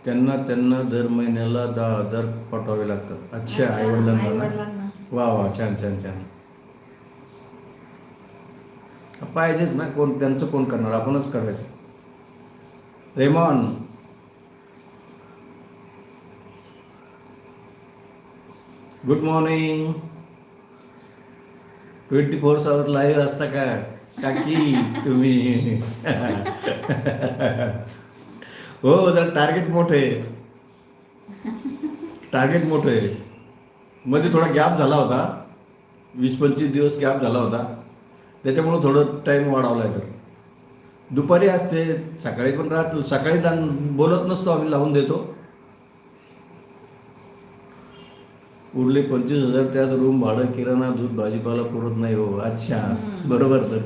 त्यांना त्यांना दर महिन्याला 10,000 पाठवावे लागतात. अच्छा, अच्छा, आईवडिलांना ना. आई-वडिलांना. वा वा, छान छान छान. पाहिजेच ना, कोण त्यांचं कोण करणार, आपणच करायचं. Ramon, good morning. 24 लाईव्ह असता का काकी तुम्ही? हो, जर टार्गेट मोठं आहे, टार्गेट मोठं आहे. मध्ये थोडा गॅप झाला होता, 20-25 दिवस गॅप झाला होता, त्याच्यामुळं थोडं टाईम वाढवला आहे. तर दुपारी असते, सकाळी पण राहतो. सकाळी बोलत नसतो आम्ही, लावून देतो. उरले 25,000, त्यात रूम भाडं, किराणा, दूध, भाजीपाला पुरत नाही. हो, अच्छा, हम्म. बरोबर. तर